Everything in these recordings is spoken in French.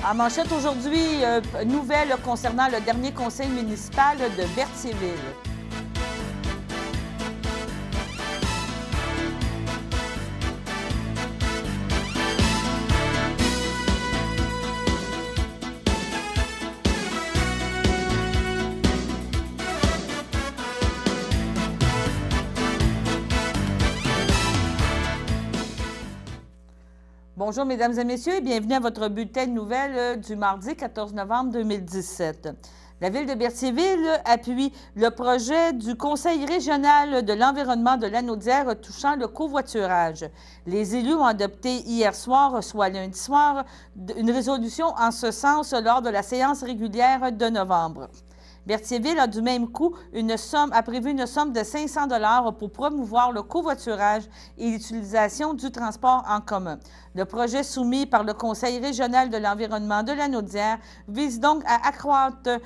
En manchette aujourd'hui, nouvelle concernant le dernier conseil municipal de Berthierville. Bonjour, Mesdames et Messieurs, et bienvenue à votre bulletin de nouvelles du mardi 14 novembre 2017. La Ville de Berthierville appuie le projet du Conseil régional de l'environnement de Lanaudière touchant le covoiturage. Les élus ont adopté hier soir, soit lundi soir, une résolution en ce sens lors de la séance régulière de novembre. Berthierville a du même coup prévu une somme de 500 $ pour promouvoir le covoiturage et l'utilisation du transport en commun. Le projet soumis par le Conseil régional de l'environnement de Lanaudière vise donc à accroître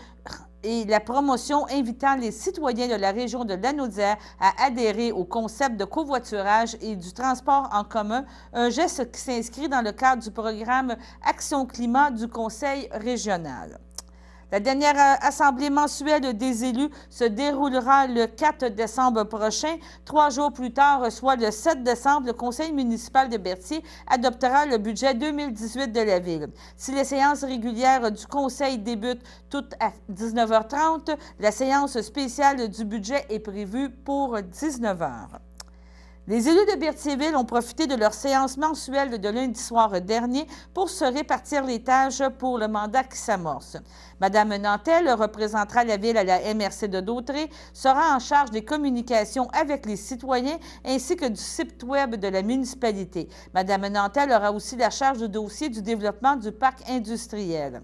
la promotion invitant les citoyens de la région de Lanaudière à adhérer au concept de covoiturage et du transport en commun, un geste qui s'inscrit dans le cadre du programme Action Climat du Conseil régional. La dernière assemblée mensuelle des élus se déroulera le 4 décembre prochain. 3 jours plus tard, soit le 7 décembre, le conseil municipal de Berthier adoptera le budget 2018 de la ville. Si les séances régulières du conseil débutent toutes à 19h30, la séance spéciale du budget est prévue pour 19h. Les élus de Berthierville ont profité de leur séance mensuelle de lundi soir dernier pour se répartir les tâches pour le mandat qui s'amorce. Madame Nantel représentera la ville à la MRC de Dautrey, sera en charge des communications avec les citoyens ainsi que du site web de la municipalité. Madame Nantel aura aussi la charge du dossier du développement du parc industriel.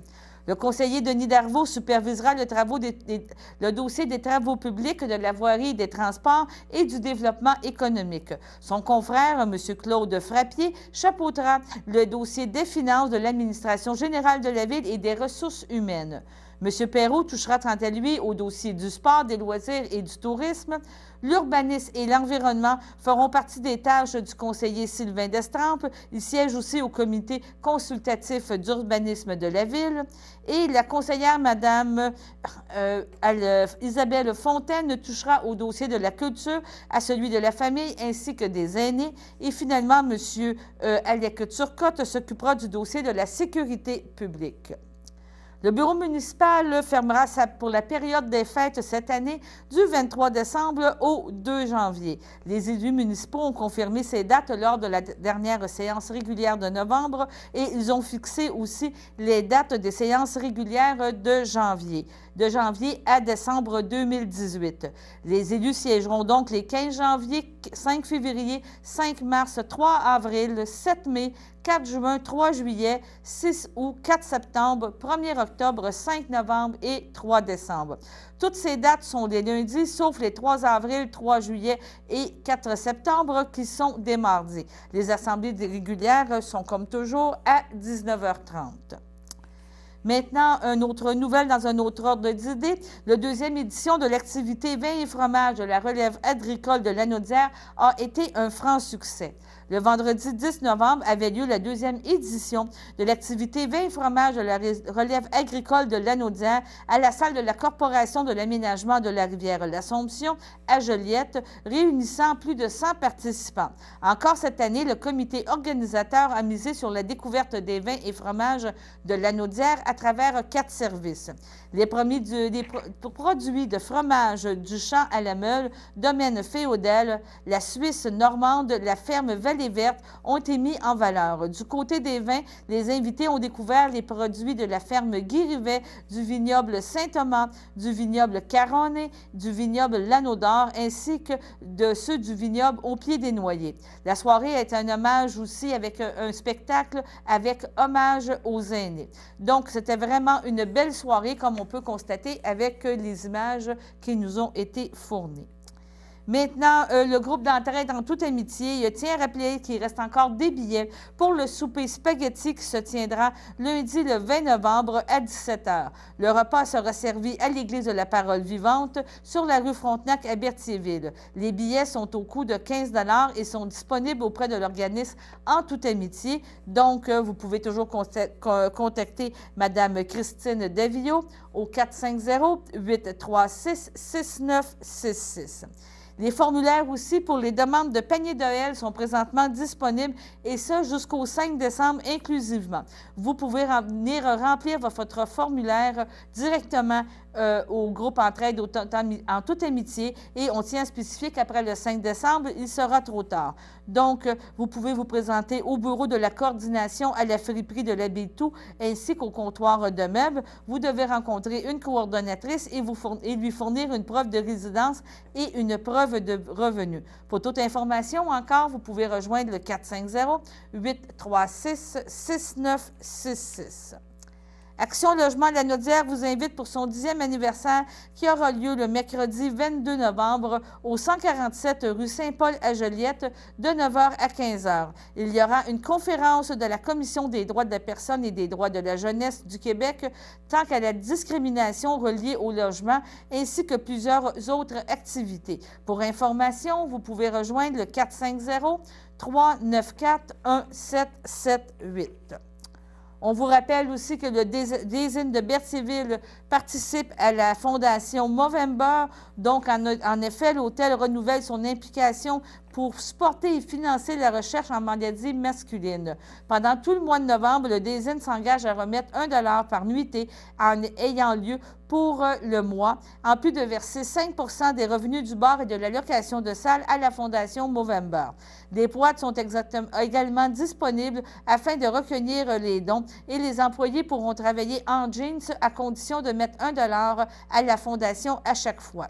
Le conseiller Denis Darvaux supervisera le dossier des travaux publics, de la voirie et des transports et du développement économique. Son confrère, M. Claude Frappier, chapeautera le dossier des finances, de l'administration générale de la ville et des ressources humaines. M. Perrault touchera quant à lui au dossier du sport, des loisirs et du tourisme. L'urbanisme et l'environnement feront partie des tâches du conseiller Sylvain Destrempes. Il siège aussi au comité consultatif d'urbanisme de la ville. Et la conseillère Mme Isabelle Fontaine touchera au dossier de la culture, à celui de la famille ainsi que des aînés. Et finalement, M. Alec Turcotte s'occupera du dossier de la sécurité publique. Le bureau municipal fermera pour la période des fêtes cette année du 23 décembre au 2 janvier. Les élus municipaux ont confirmé ces dates lors de la dernière séance régulière de novembre et ils ont fixé aussi les dates des séances régulières de janvier à décembre 2018. Les élus siégeront donc les 15 janvier, 5 février, 5 mars, 3 avril, 7 mai, 4 juin, 3 juillet, 6 août, 4 septembre, 1er octobre, 5 novembre et 3 décembre. Toutes ces dates sont des lundis, sauf les 3 avril, 3 juillet et 4 septembre qui sont des mardis. Les assemblées régulières sont comme toujours à 19h30. Maintenant, une autre nouvelle dans un autre ordre d'idées. La deuxième édition de l'activité vin et fromage de la relève agricole de Lanaudière a été un franc succès. Le vendredi 10 novembre avait lieu la deuxième édition de l'activité vin et fromage de la relève agricole de Lanaudière à la salle de la Corporation de l'aménagement de la rivière l'Assomption à Joliette, réunissant plus de 100 participants. Encore cette année, le comité organisateur a misé sur la découverte des vins et fromages de Lanaudière à travers 4 services. Les produits de fromage du champ à la meule, domaine Féodel, la Suisse normande, la ferme Vallée-Verte ont été mis en valeur. Du côté des vins, les invités ont découvert les produits de la ferme Guy-Rivet, du vignoble Saint-Thomas, du vignoble Caronnet, du vignoble l'Anneau d'Or, ainsi que de ceux du vignoble au pied des Noyers. La soirée est un hommage aussi avec un spectacle avec hommage aux aînés. Donc, c'était vraiment une belle soirée, comme on peut constater avec les images qui nous ont été fournies. Maintenant, le groupe d'entraide en toute amitié tient à rappeler qu'il reste encore des billets pour le souper spaghetti qui se tiendra lundi le 20 novembre à 17 h. Le repas sera servi à l'Église de la Parole vivante sur la rue Frontenac à Berthierville. Les billets sont au coût de 15 $ et sont disponibles auprès de l'organisme en toute amitié. Donc, vous pouvez toujours contacter Mme Christine Davillot au 450-836-6966. Les formulaires aussi pour les demandes de panier de Noël sont présentement disponibles et ça jusqu'au 5 décembre inclusivement. Vous pouvez venir remplir votre formulaire directement au groupe Entraide en toute amitié et on tient à spécifier qu'après le 5 décembre, il sera trop tard. Donc, vous pouvez vous présenter au bureau de la coordination à la friperie de la Bétou ainsi qu'au comptoir de meubles. Vous devez rencontrer une coordonnatrice et lui fournir une preuve de résidence et une preuve de revenus. Pour toute information encore, vous pouvez rejoindre le 450-836-6966. Action Logement La Naudière vous invite pour son 10e anniversaire qui aura lieu le mercredi 22 novembre au 147 rue Saint-Paul à Joliette de 9 h à 15 h. Il y aura une conférence de la Commission des droits de la personne et des droits de la jeunesse du Québec tant qu'à la discrimination reliée au logement ainsi que plusieurs autres activités. Pour information, vous pouvez rejoindre le 450-394-1778. On vous rappelle aussi que le Daisine de Berthierville participe à la fondation Movember. Donc, en effet, l'hôtel renouvelle son implication pour supporter et financer la recherche en maladie masculine. Pendant tout le mois de novembre, le Daisine s'engage à remettre 1 $ par nuitée en ayant lieu pour le mois, en plus de verser 5 % des revenus du bar et de la location de salle à la fondation Movember. Des boîtes sont également disponibles afin de recueillir les dons et les employés pourront travailler en jeans à condition de mettre 1 $ à la fondation à chaque fois.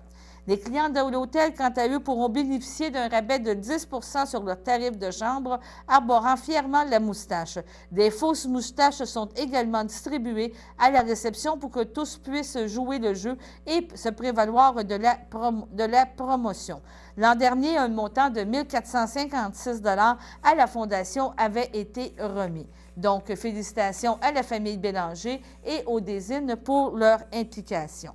Les clients de l'hôtel, quant à eux, pourront bénéficier d'un rabais de 10 % sur leur tarif de chambre, arborant fièrement la moustache. Des fausses moustaches sont également distribuées à la réception pour que tous puissent jouer le jeu et se prévaloir de la promotion. L'an dernier, un montant de 1 456 $ à la Fondation avait été remis. Donc, félicitations à la famille Bélanger et au Daisine pour leur implication.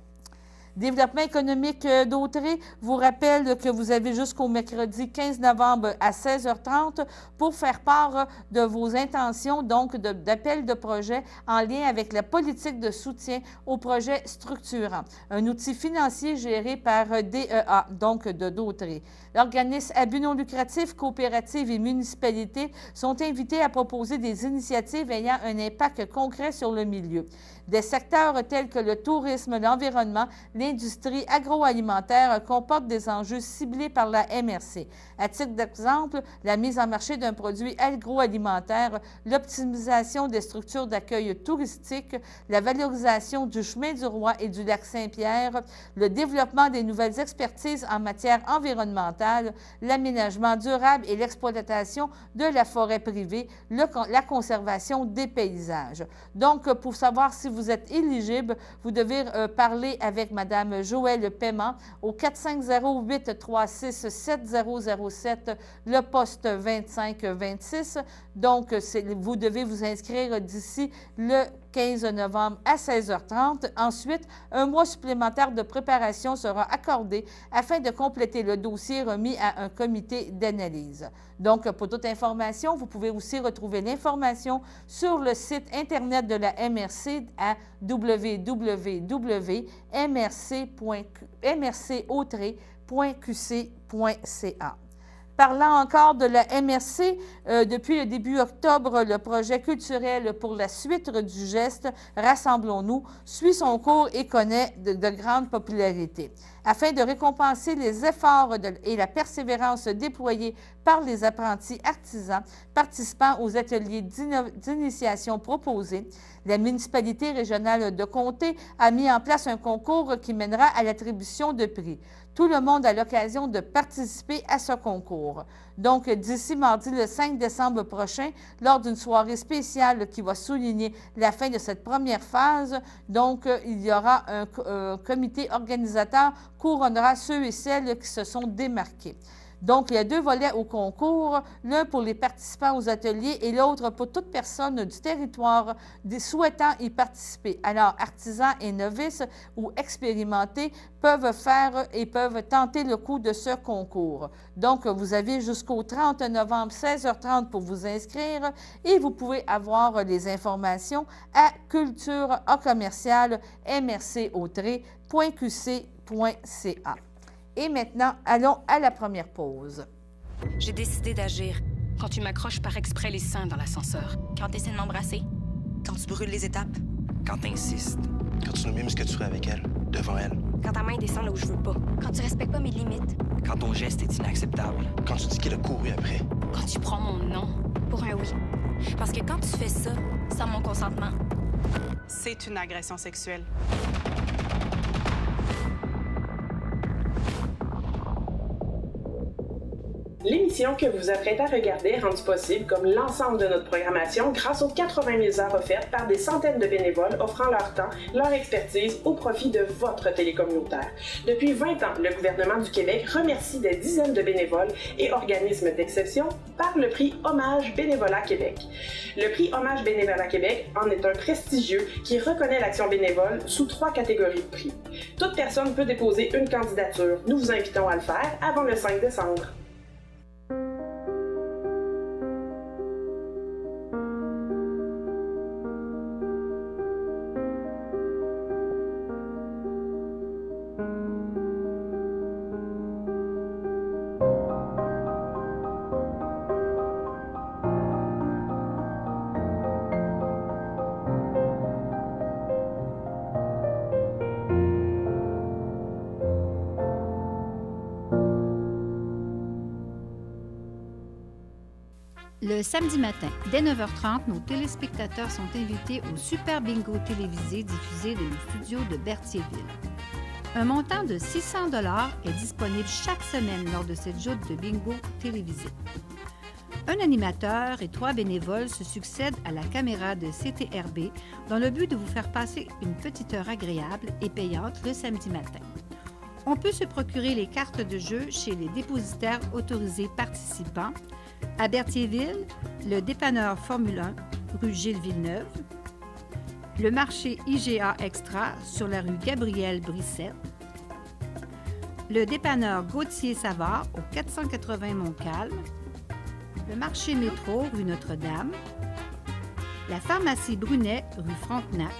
Développement économique d'Autrey vous rappelle que vous avez jusqu'au mercredi 15 novembre à 16 h 30 pour faire part de vos intentions, donc d'appel de projet en lien avec la politique de soutien aux projets structurants. Un outil financier géré par DEA, donc de d'Autrey. L'organisme à but non lucratif, coopératives et municipalités sont invités à proposer des initiatives ayant un impact concret sur le milieu. Des secteurs tels que le tourisme, l'environnement, l'industrie agroalimentaire comportent des enjeux ciblés par la MRC. À titre d'exemple, la mise en marché d'un produit agroalimentaire, l'optimisation des structures d'accueil touristique, la valorisation du chemin du Roi et du lac Saint-Pierre, le développement des nouvelles expertises en matière environnementale, l'aménagement durable et l'exploitation de la forêt privée, la conservation des paysages. Donc, pour savoir si vous êtes éligible, vous devez parler avec Mme Joëlle Paiement au 450-836-7007, le poste 2526. Donc, vous devez vous inscrire d'ici le 15 novembre à 16 h 30. Ensuite, un mois supplémentaire de préparation sera accordé afin de compléter le dossier remis à un comité d'analyse. Donc, pour toute information, vous pouvez aussi retrouver l'information sur le site Internet de la MRC à www.mrc.autrey.qc.ca. Parlant encore de la MRC, depuis le début octobre, le projet culturel pour la suite du geste Rassemblons-nous suit son cours et connaît de grandes popularités. Afin de récompenser les efforts et la persévérance déployés par les apprentis artisans participant aux ateliers d'initiation proposés, La municipalité régionale de Comté a mis en place un concours qui mènera à l'attribution de prix. Tout le monde a l'occasion de participer à ce concours. Donc, d'ici mardi le 5 décembre prochain, lors d'une soirée spéciale qui va souligner la fin de cette première phase, donc, il y aura un comité organisateur couronnera ceux et celles qui se sont démarqués. Donc, il y a 2 volets au concours, l'un pour les participants aux ateliers et l'autre pour toute personne du territoire souhaitant y participer. Alors, artisans et novices ou expérimentés peuvent faire et peuvent tenter le coup de ce concours. Donc, vous avez jusqu'au 30 novembre, 16h30 pour vous inscrire et vous pouvez avoir les informations à culture-mrcautré.qc.ca. Et maintenant, allons à la première pause. J'ai décidé d'agir quand tu m'accroches par exprès les seins dans l'ascenseur. Quand tu essaies de m'embrasser. Quand tu brûles les étapes. Quand t'insistes. Quand tu nous mimes ce que tu ferais avec elle, devant elle. Quand ta main descend là où je veux pas. Quand tu respectes pas mes limites. Quand ton geste est inacceptable. Quand tu dis qu'il a couru après. Quand tu prends mon nom. Pour un oui. Parce que quand tu fais ça, sans mon consentement, c'est une agression sexuelle. L'émission que vous vous apprêtez à regarder est rendue possible, comme l'ensemble de notre programmation, grâce aux 80 000 heures offertes par des centaines de bénévoles offrant leur temps, leur expertise au profit de votre télé communautaire. Depuis 20 ans, le gouvernement du Québec remercie des dizaines de bénévoles et organismes d'exception par le prix Hommage Bénévolat Québec. Le prix Hommage Bénévolat Québec en est un prestigieux qui reconnaît l'action bénévole sous 3 catégories de prix. Toute personne peut déposer une candidature. Nous vous invitons à le faire avant le 5 décembre. Le samedi matin, dès 9h30, nos téléspectateurs sont invités au Super Bingo télévisé diffusé de nos studios de Berthierville. Un montant de 600 $ est disponible chaque semaine lors de cette joute de bingo télévisé. Un animateur et 3 bénévoles se succèdent à la caméra de CTRB dans le but de vous faire passer une petite heure agréable et payante le samedi matin. On peut se procurer les cartes de jeu chez les dépositaires autorisés participants à Berthierville, le dépanneur Formule 1, rue Gilles Villeneuve, le marché IGA Extra sur la rue Gabriel Brissette, le dépanneur Gauthier-Savard au 480 Montcalm, le marché Métro rue Notre-Dame, la pharmacie Brunet rue Frontenac,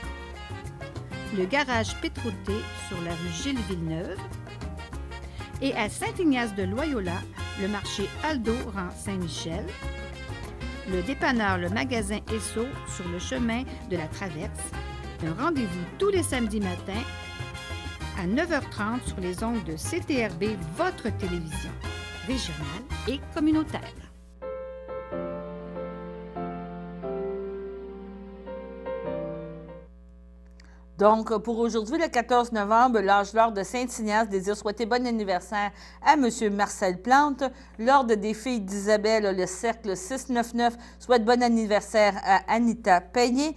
le garage Pétroté sur la rue Gilles Villeneuve et à Saint-Ignace-de-Loyola, le marché Aldo rang Saint-Michel, le dépanneur Le Magasin Esso sur le chemin de la Traverse. Un rendez-vous tous les samedis matins à 9h30 sur les ondes de CTRB, votre télévision régionale et communautaire. Donc, pour aujourd'hui, le 14 novembre, l'Âge-L'Or de Saint-Ignace désire souhaiter bon anniversaire à M. Marcel Plante. L'Ordre des filles d'Isabelle, le Cercle 699, souhaite bon anniversaire à Anita Payet.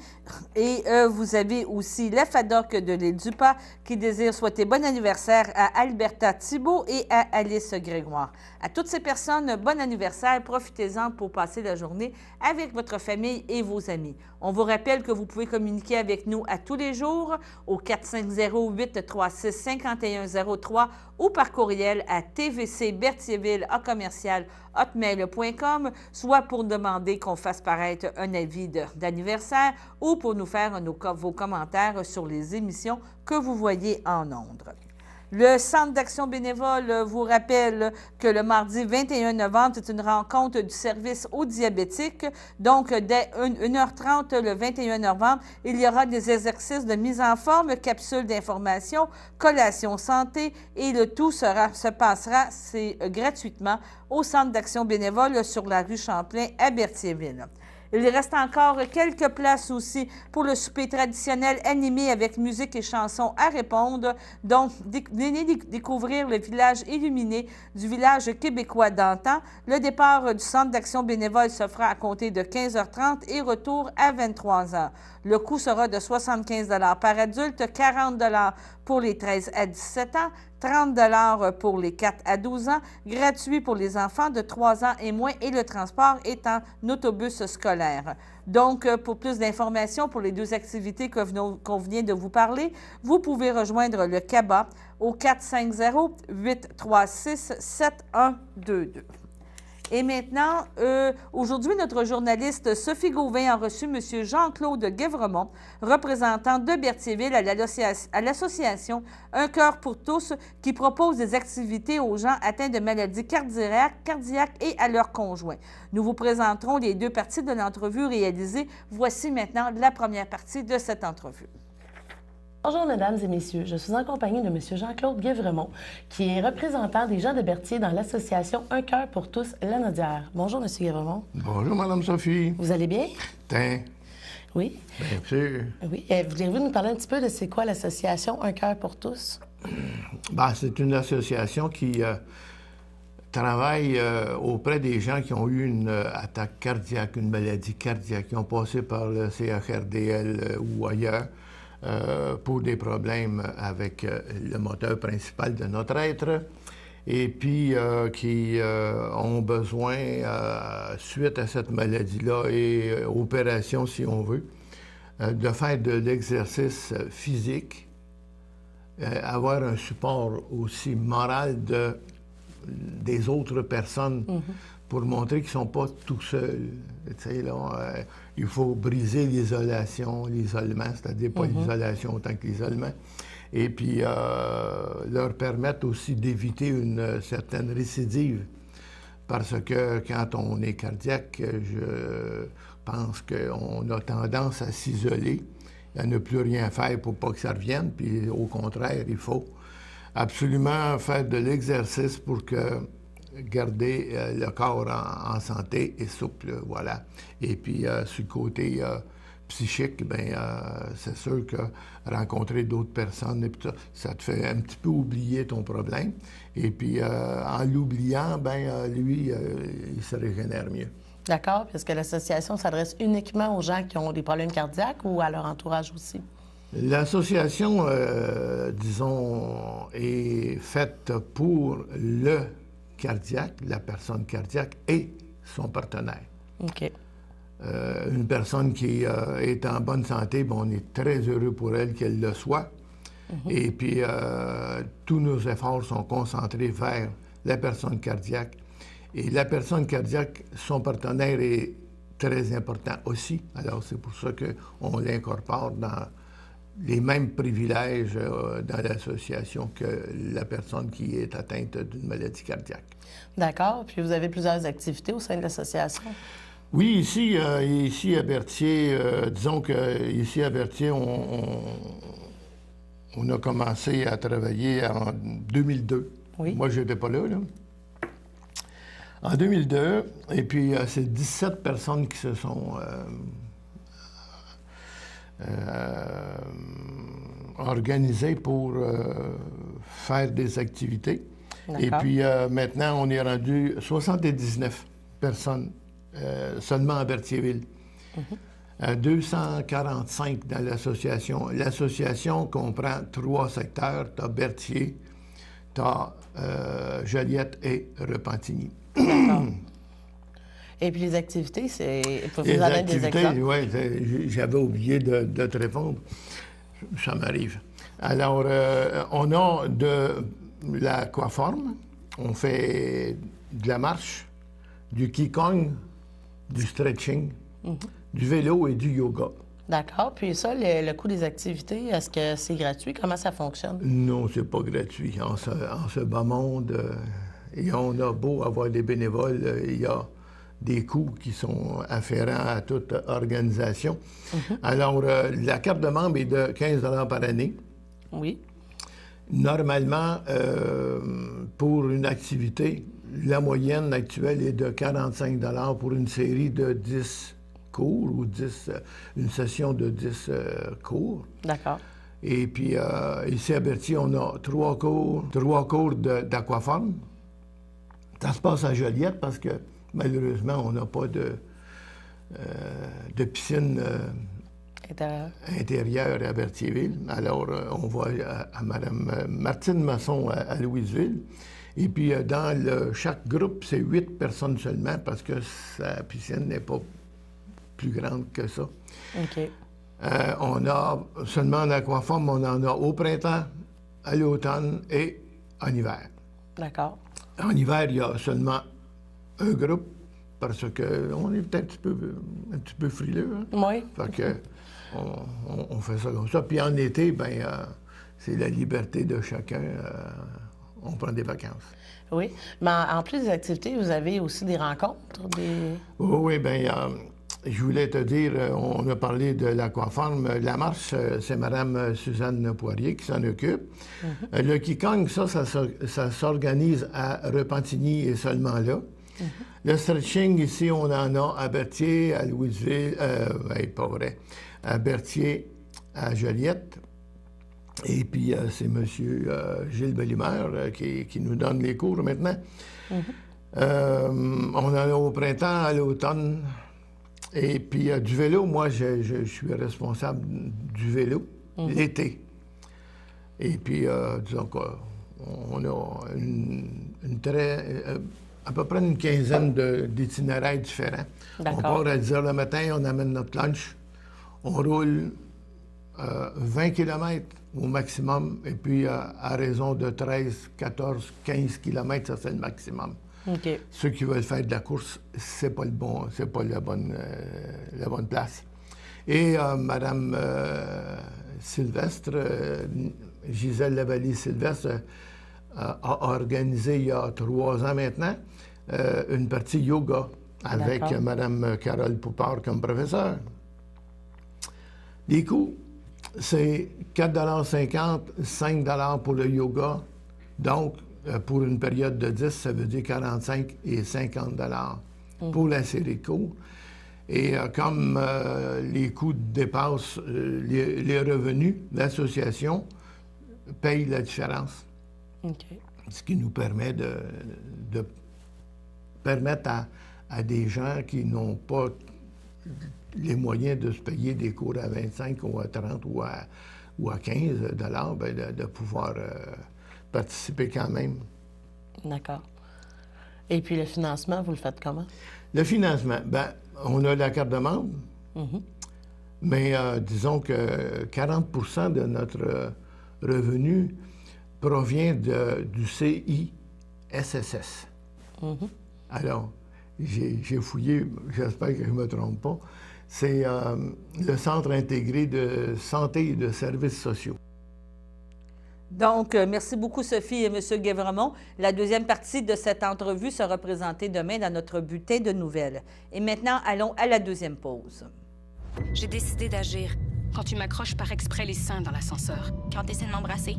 Et vous avez aussi la FADOC de l'île du Pas qui désire souhaiter bon anniversaire à Alberta Thibault et à Alice Grégoire. À toutes ces personnes, bon anniversaire. Profitez-en pour passer la journée avec votre famille et vos amis. On vous rappelle que vous pouvez communiquer avec nous à tous les jours au 450-836-5103 ou par courriel à tvcberthierville@hotmail.com, soit pour demander qu'on fasse paraître un avis d'anniversaire ou pour nous faire vos commentaires sur les émissions que vous voyez en ondes. Le Centre d'action bénévole vous rappelle que le mardi 21 novembre, c'est une rencontre du service aux diabétiques. Donc, dès 1h30 le 21 novembre, il y aura des exercices de mise en forme, capsules d'information, collation santé et le tout se passera gratuitement au Centre d'action bénévole sur la rue Champlain à Berthierville. Il reste encore quelques places aussi pour le souper traditionnel animé avec musique et chansons à répondre. Donc, venez découvrir le village illuminé du village québécois d'antan. Le départ du centre d'action bénévole se fera à compter de 15h30 et retour à 23h. Le coût sera de 75 $ par adulte, 40 $ pour les 13 à 17 ans, 30 $ pour les 4 à 12 ans, gratuit pour les enfants de 3 ans et moins et le transport est en autobus scolaire. Donc, pour plus d'informations pour les deux activités qu'on vient de vous parler, vous pouvez rejoindre le CABA au 450-836-7122. Et maintenant, aujourd'hui, notre journaliste Sophie Gauvin a reçu M. Jean-Claude Guévremont, représentant de Berthierville à l'association Un cœur pour tous, qui propose des activités aux gens atteints de maladies cardiaques et à leurs conjoints. Nous vous présenterons les deux parties de l'entrevue réalisée. Voici maintenant la première partie de cette entrevue. Bonjour, mesdames et messieurs. Je suis en compagnie de M. Jean-Claude Guévremont, qui est représentant des gens de Berthier dans l'association Un cœur pour tous, Lanaudière. Bonjour, M. Guévremont. Bonjour, Mme Sophie. Vous allez bien? Tiens. Oui. Bien sûr. Oui. Voulez-vous nous parler un petit peu de c'est quoi l'association Un cœur pour tous? Ben, c'est une association qui travaille auprès des gens qui ont eu une attaque cardiaque, une maladie cardiaque, qui ont passé par le CHRDL ou ailleurs. Pour des problèmes avec le moteur principal de notre être et puis qui ont besoin, suite à cette maladie-là et opération si on veut, de faire de l'exercice physique, avoir un support aussi moral des autres personnes pour montrer qu'ils ne sont pas tout seuls. Tu sais, là, il faut briser l'isolement, c'est-à-dire pas l'isolation autant que l'isolement, et puis leur permettre aussi d'éviter une certaine récidive. Parce que quand on est cardiaque, je pense qu'on a tendance à s'isoler, à ne plus rien faire pour pas que ça revienne, puis au contraire, il faut absolument faire de l'exercice pour garder le corps en santé et souple, voilà. Et puis, sur le côté psychique, bien, c'est sûr que rencontrer d'autres personnes, et puis ça te fait un petit peu oublier ton problème. Et puis, en l'oubliant, bien, lui, il se régénère mieux. D'accord. Puis est-ce que l'association s'adresse uniquement aux gens qui ont des problèmes cardiaques ou à leur entourage aussi? L'association, disons, est faite pour le cardiaque, la personne cardiaque et son partenaire. OK. Une personne qui est en bonne santé, bien, on est très heureux pour elle qu'elle le soit. Et puis, tous nos efforts sont concentrés vers la personne cardiaque. Et la personne cardiaque, son partenaire est très important aussi. Alors, c'est pour ça qu'on l'incorpore dans les mêmes privilèges dans l'association que la personne qui est atteinte d'une maladie cardiaque. D'accord. Puis vous avez plusieurs activités au sein de l'association? Oui, ici à Berthier, disons qu'ici à Berthier, on a commencé à travailler en 2002. Oui. Moi, je n'étais pas là. En 2002, et puis c'est 17 personnes qui se sont organisées pour faire des activités. Et puis maintenant, on est rendu 79 personnes seulement à Berthierville. 245 dans l'association. L'association comprend 3 secteurs. Tu as Berthier, tu as Joliette et Repentigny. D'accord. Et puis les activités, c'est... Les activités, oui, j'avais oublié de te répondre. Ça m'arrive. Alors, on a de l'aquaforme, on fait de la marche, du qigong, du stretching, du vélo et du yoga. D'accord. Puis ça, le coût des activités, est-ce que c'est gratuit? Comment ça fonctionne? Non, c'est pas gratuit. En ce bas monde, et on a beau avoir des bénévoles, il y a des coûts qui sont afférents à toute organisation. Alors, la carte de membre est de 15 $ par année. Oui. Normalement, pour une activité, la moyenne actuelle est de 45 $ pour une série de 10 cours ou une session de 10 cours. D'accord. Et puis, ici à Berthier, on a 3 cours d'aquaforme. Ça se passe à Joliette parce que, malheureusement, on n'a pas de piscine intérieure à Berthierville. Alors, on va à Mme Martine Masson à Louisville. Et puis, dans chaque groupe, c'est 8 personnes seulement parce que sa piscine n'est pas plus grande que ça. OK. On a seulement en aquaforme, on en a au printemps, à l'automne et en hiver. D'accord. En hiver, il y a seulement un groupe parce qu'on est peut-être un petit peu frileux. Hein? Oui. Fait que on fait ça comme ça. Puis en été, ben c'est la liberté de chacun. On prend des vacances. Oui. Mais en plus des activités, vous avez aussi des rencontres? Oui, bien, je voulais te dire, on a parlé de l'aquaforme. La marche, c'est Mme Suzanne Poirier qui s'en occupe. Le Kikong, ça s'organise à Repentigny et seulement là. Le stretching, ici, on en a à Berthier, à Louisville, pas vrai, à Berthier, à Joliette. Et puis, c'est M. Gilles Bellimère qui nous donne les cours maintenant. On en a au printemps, à l'automne. Et puis, du vélo, moi, je suis responsable du vélo l'été. Et puis, disons qu'on a à peu près une quinzaine d'itinéraires différents. On part à 10 h le matin, on amène notre lunch, on roule 20 km au maximum, et puis à raison de 13, 14, 15 km, ça c'est le maximum. Okay. Ceux qui veulent faire de la course, c'est pas la bonne place. Et Mme Sylvestre, Gisèle Lavallée-Sylvestre, a organisé il y a 3 ans maintenant une partie yoga avec Mme Carole Poupard comme professeur. Les coûts, c'est 4,50 $, 5 $ pour le yoga. Donc, pour une période de 10, ça veut dire 45 et 50 $ pour la série de cours. Et comme les coûts dépassent les revenus, l'association paye la différence. Okay. Ce qui nous permet de permettre à des gens qui n'ont pas les moyens de se payer des cours à 25 ou à 30 ou à 15 $, ben de pouvoir participer quand même. D'accord. Et puis le financement, vous le faites comment? Le financement, bien, on a la carte de membre, mais disons que 40 % de notre revenu provient du CISSS. Alors, j'ai fouillé, j'espère que je ne me trompe pas, c'est le Centre intégré de santé et de services sociaux. Donc, merci beaucoup, Sophie et M. Guévremont. La deuxième partie de cette entrevue sera présentée demain dans notre bulletin de nouvelles. Et maintenant, allons à la deuxième pause. J'ai décidé d'agir quand tu m'accroches par exprès les seins dans l'ascenseur. Quand tu essaies de m'embrasser.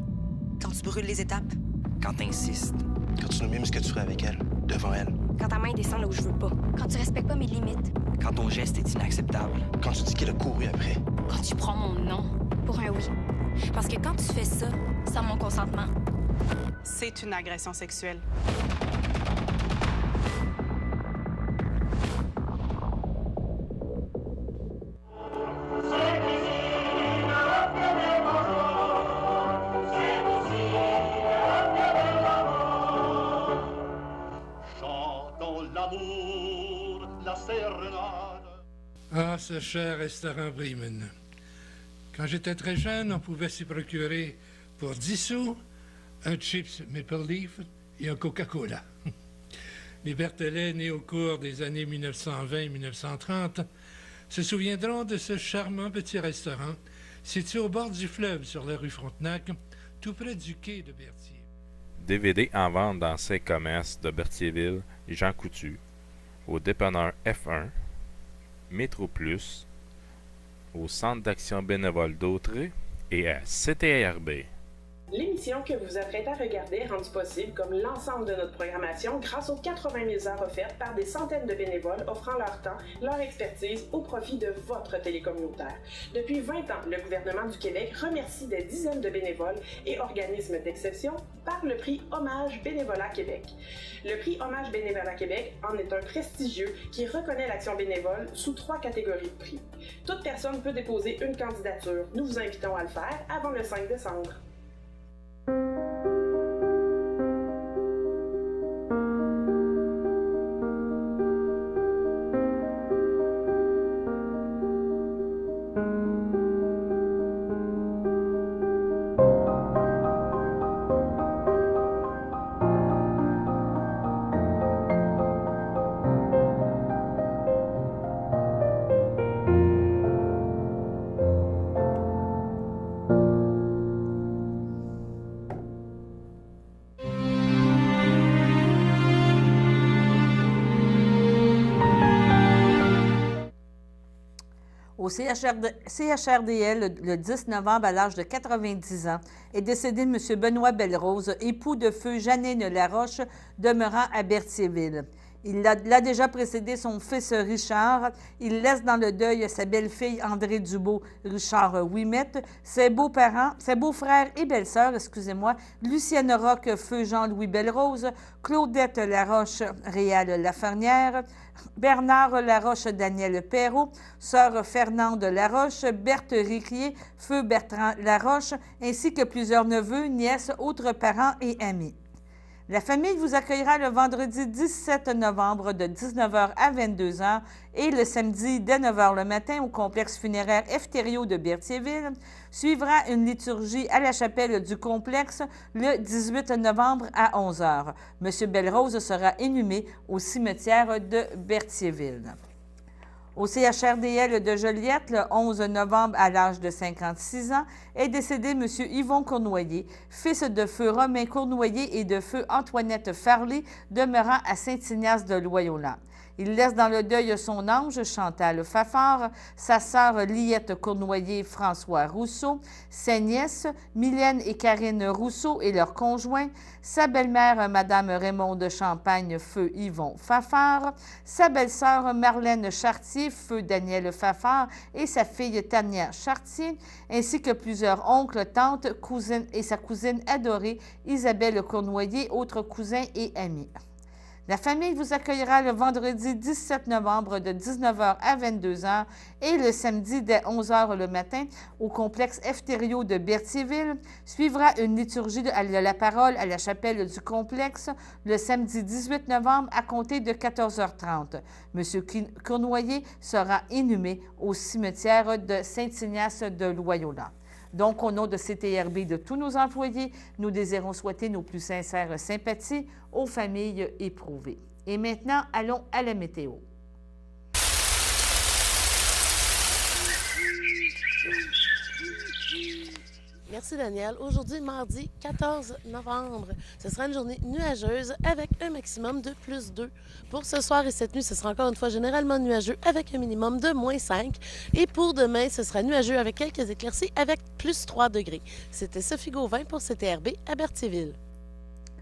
Quand tu brûles les étapes. Quand tu insistes. Quand tu nous mimes ce que tu ferais avec elle, devant elle. Quand ta main descend là où je veux pas. Quand tu respectes pas mes limites. Quand ton geste est inacceptable. Quand tu dis qu'il a couru après. Quand tu prends mon nom. Pour un oui. Parce que quand tu fais ça, sans mon consentement, c'est une agression sexuelle. Ah, ce cher restaurant Bremen. Quand j'étais très jeune, on pouvait s'y procurer pour 10 sous un chips Maple Leaf et un Coca-Cola. Les Berthelais, nés au cours des années 1920-1930, se souviendront de ce charmant petit restaurant situé au bord du fleuve sur la rue Frontenac, tout près du quai de Berthier. DVD en vente dans 5 commerces de Berthierville, Jean Coutu, au dépanneur F1, Métro Plus, au Centre d'action bénévole d'Autrey et à CTRB. L'émission que vous vous apprêtez à regarder est rendue possible, comme l'ensemble de notre programmation, grâce aux 80 000 heures offertes par des centaines de bénévoles offrant leur temps, leur expertise au profit de votre télécommunautaire. Depuis 20 ans, le gouvernement du Québec remercie des dizaines de bénévoles et organismes d'exception par le prix Hommage Bénévolat Québec. Le prix Hommage Bénévolat Québec en est un prestigieux qui reconnaît l'action bénévole sous 3 catégories de prix. Toute personne peut déposer une candidature. Nous vous invitons à le faire avant le 5 décembre. Au CHRDL, le 10 novembre, à l'âge de 90 ans, est décédé M. Benoît Belrose, époux de feu Janine Laroche, demeurant à Berthierville. Il l'a déjà précédé son fils Richard. Il laisse dans le deuil sa belle-fille André Dubois, Richard Ouimette, ses beaux-parents, ses beaux-frères et belle-sœurs, Lucienne Roque, feu Jean-Louis Belrose, Claudette Laroche, Réal Lafernière, Bernard Laroche, Daniel Perrault, sœur Fernande Laroche, Berthe Riquier, feu Bertrand Laroche, ainsi que plusieurs neveux, nièces, autres parents et amis. La famille vous accueillera le vendredi 17 novembre de 19h à 22h et le samedi dès 9h le matin au complexe funéraire Efterio de Berthierville. Suivra une liturgie à la chapelle du complexe le 18 novembre à 11h. M. Belrose sera inhumé au cimetière de Berthierville. Au CHRDL de Joliette, le 11 novembre, à l'âge de 56 ans, est décédé M. Yvon Cournoyer, fils de feu Romain Cournoyer et de feu Antoinette Farley, demeurant à Saint-Ignace de Loyola. Il laisse dans le deuil son ange, Chantal Fafard, sa sœur Liette Cournoyer, François Rousseau, ses nièces, Mylène et Karine Rousseau et leurs conjoints, sa belle-mère, Mme Raymonde Champagne, feu Yvon Fafard, sa belle-sœur Marlène Chartier, feu Daniel Fafard et sa fille Tania Chartier, ainsi que plusieurs oncles, tantes, cousines et sa cousine adorée, Isabelle Cournoyer, autres cousins et amis. La famille vous accueillera le vendredi 17 novembre de 19h à 22h et le samedi dès 11h le matin au complexe Efterio de Berthierville. Suivra une liturgie de la parole à la chapelle du complexe le samedi 18 novembre à compter de 14h30. M. Cournoyer sera inhumé au cimetière de Saint-Ignace de Loyola. Donc, au nom de CTRB et de tous nos employés, nous désirons souhaiter nos plus sincères sympathies aux familles éprouvées. Et maintenant, allons à la météo. Merci Daniel. Aujourd'hui, mardi 14 novembre, ce sera une journée nuageuse avec un maximum de +2. Pour ce soir et cette nuit, ce sera encore une fois généralement nuageux avec un minimum de -5. Et pour demain, ce sera nuageux avec quelques éclaircies avec +3 degrés. C'était Sophie Gauvin pour CTRB à Berthierville.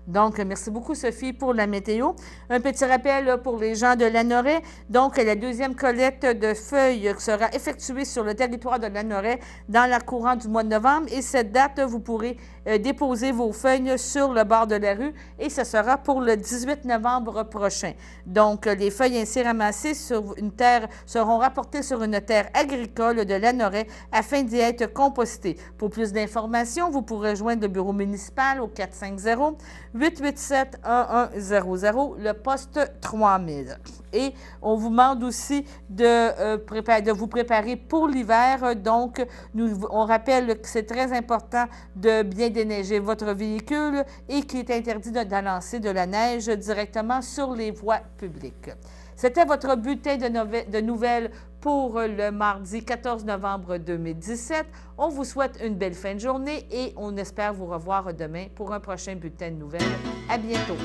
Donc, merci beaucoup, Sophie, pour la météo. Un petit rappel pour les gens de Lanoraie. Donc, la deuxième collecte de feuilles sera effectuée sur le territoire de Lanoraie dans la courant du mois de novembre. Et cette date, vous pourrez déposer vos feuilles sur le bord de la rue et ce sera pour le 18 novembre prochain. Donc, les feuilles ainsi ramassées sur une terre seront rapportées sur une terre agricole de Lanoraie afin d'y être compostées. Pour plus d'informations, vous pourrez joindre le bureau municipal au 450-887-1100, le poste 3000. Et on vous demande aussi de vous préparer pour l'hiver. Donc, on rappelle que c'est très important de bien déneiger votre véhicule et qu'il est interdit de lancer de la neige directement sur les voies publiques. C'était votre bulletin de nouvelles pour le mardi 14 novembre 2017. On vous souhaite une belle fin de journée et on espère vous revoir demain pour un prochain bulletin de nouvelles. À bientôt.